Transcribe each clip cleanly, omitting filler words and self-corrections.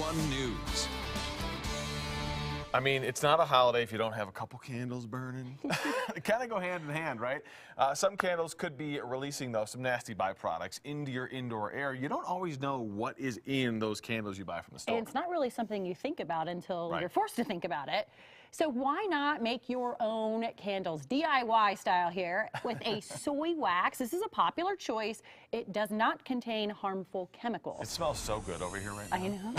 One News. I mean, it's not a holiday if you don't have a couple candles burning. They kind of go hand in hand, right? Some candles could be releasing, though, some nasty byproducts into your indoor air. You don't always know what is in those candles you buy from the store. And it's not really something you think about until Right. you're forced to think about it. So why not make your own candles, DIY style here, with a soy wax? This is a popular choice. It does not contain harmful chemicals. It smells so good over here right now. I know.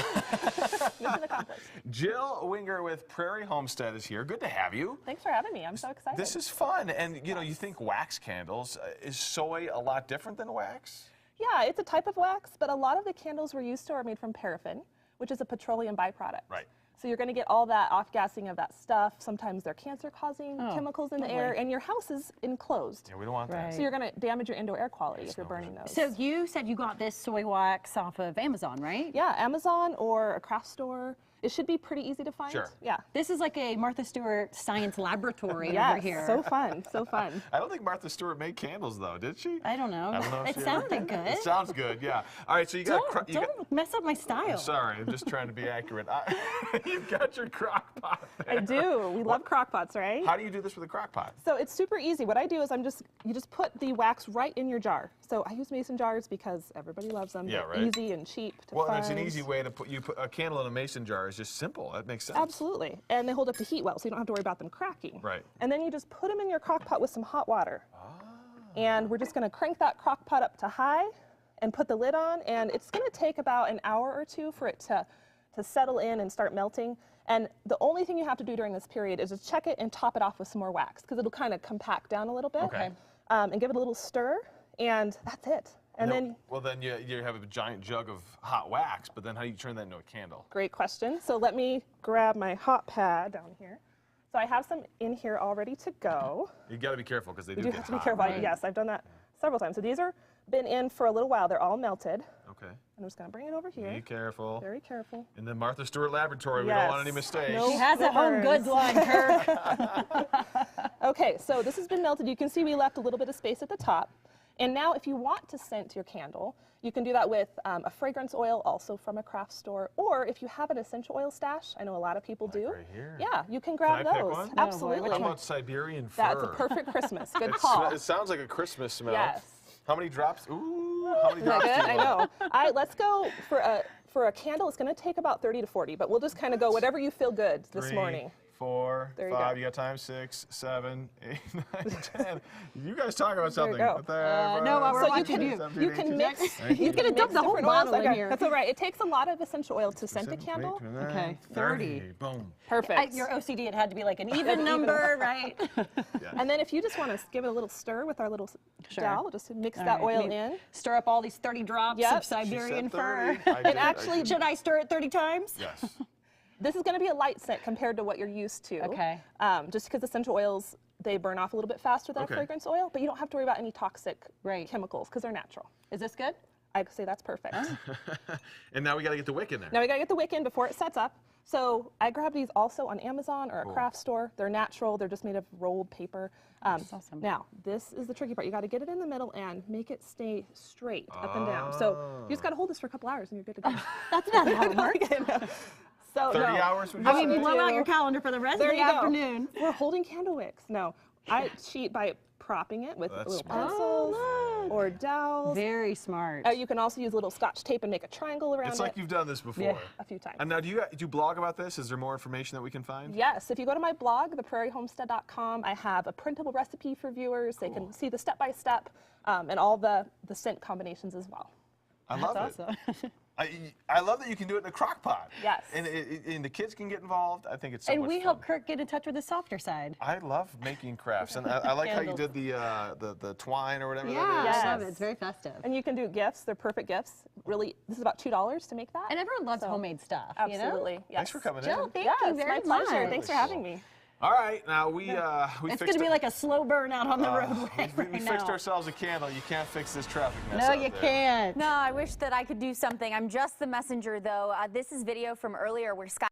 Mission accomplished. Jill Winger with Prairie Homestead is here. Good to have you. Thanks for having me. I'm so excited. This is fun. And, you know, you think wax candles. Is soy a lot different than wax? Yeah, it's a type of wax, but a lot of the candles we're used to are made from paraffin, which is a petroleum byproduct. Right. So you're going to get all that off-gassing of that stuff. Sometimes they're cancer-causing chemicals in the air, and your house is enclosed. Yeah, we don't want that. Right. So you're going to damage your indoor air quality if you're burning those. So you said you got this soy wax off of Amazon, right? Yeah, Amazon or a craft store. It should be pretty easy to find. Sure. Yeah. This is like a Martha Stewart science laboratory over Yes, here. so fun, so fun. I don't think Martha Stewart made candles, though, did she? I don't know. I don't know if It she sounded ever- good. It sounds good, yeah. All right, so you got... Don't mess up my style. Sorry, I'm just trying to be accurate. You've got your crock pot there. I do. We love crock pots, right? How do you do this with a crock pot? So it's super easy. What I do is you just put the wax right in your jar. So I use mason jars because everybody loves them. Yeah, They're right. easy and cheap to Well, find. and it's an easy way to put a candle in a mason jar. Is just simple. That makes sense. Absolutely. And they hold up to heat well, so you don't have to worry about them cracking. Right. And then you just put them in your crock pot with some hot water. And we're just going to crank that crock pot up to high and put the lid on. And it's going to take about an hour or two for it to settle in and start melting. And the only thing you have to do during this period is just check it and top it off with some more wax, because it'll kind of compact down a little bit. Okay. And give it a little stir, and that's it. And then, well, then you have a giant jug of hot wax, but then how do you turn that into a candle? great question. So let me grab my hot pad down here. So I have some in here all ready to go. You got to be careful because they You do do get have to be hot, careful. right? Yes, I've done that several times. So these are been in for a little while. They're all melted. Okay. I'm just going to bring it over here. Be careful. Very careful. In the Martha Stewart laboratory, we don't want any Yes. mistakes. No. She has a home Slippers. goods line, Kirk. Okay, so this has been melted. You can see we left a little bit of space at the top. And now if you want to scent your candle, you can do that with a fragrance oil, also from a craft store. Or if you have an essential oil stash, I know a lot of people do. right here. Yeah, you can grab Can I pick those. one? Absolutely. How about Siberian fir? That's a perfect Christmas. Good call. It sounds like a Christmas smell. Yes. How many drops? Ooh, how many Isn't that drops good? do I you want? know. All right, let's go for a candle. It's going to take about 30 to 40, but we'll just kind of go whatever you feel good this 3, morning. 4, There you 5. go. You got time? 6, 7, 8, 9, 10. You guys talk about There you something. go. no, we're So watching you. You can mix. He's gonna dump the whole different oils. bottle in Okay, here. that's all right. It takes a lot of essential oil to scent a candle. Okay, 30. 30. Boom. Perfect. Your OCD, it had to be like an even number, right? And then if you just want to give it a little stir with our little Sure. dowel, just mix All that right, oil we in. Stir up all these 30 drops Yep. of Siberian She said fir. 30. I did. actually- Should I stir it 30 times? Yes. This is going to be a light scent compared to what you're used to. Okay. Just because essential oils, they burn off a little bit faster than Okay. a fragrance oil, but you don't have to worry about any toxic Right. chemicals because they're natural. Is this good? I'd say that's perfect. And now we got to get the wick in there. Now we gotta get the wick in before it sets up. So I grabbed these also on Amazon or a Cool. craft store. They're natural. They're just made of rolled paper. That's awesome. Now this is the tricky part. You got to get it in the middle and make it stay straight up and down. So you just got to hold this for a couple hours and you're good to go. That's not how it works. So 30 no. hours would you I mean, say? blow out your calendar for the rest There of the you go. afternoon. We're holding candle wicks. No, I cheat by propping it with That's little smart. pencils Oh, or dowels. Very smart. You can also use a little Scotch tape and make a triangle around It's it like you've done this before. Yeah. a few times. And now, do you blog about this? Is there more information that we can find? Yes, if you go to my blog, theprairiehomestead.com, I have a printable recipe for viewers. They can see the step-by-step and all the scent combinations as well. I love That's it. awesome. I love that you can do it in a crock pot. Yes. And the kids can get involved. I think it's so And much we fun. help Kirk get in touch with his softer side. I love making crafts, and I like how you Candles. did the twine or whatever Yeah, that is. Yes. I love it. It's very festive. And you can do gifts. They're perfect gifts. Really, this is about $2 to make that. And everyone loves So, homemade stuff. Absolutely. You know? Yes. Thanks for coming Jill, in. thank Yes, you very my pleasure. much. Thanks for having me. All right, now we It's fixed going to be it. like a slow burn out on the roadway we right fixed now. ourselves a candle. You can't fix this traffic mess. No, out you there. can't. No, I wish that I could do something. I'm just the messenger, though. This is video from earlier where Sky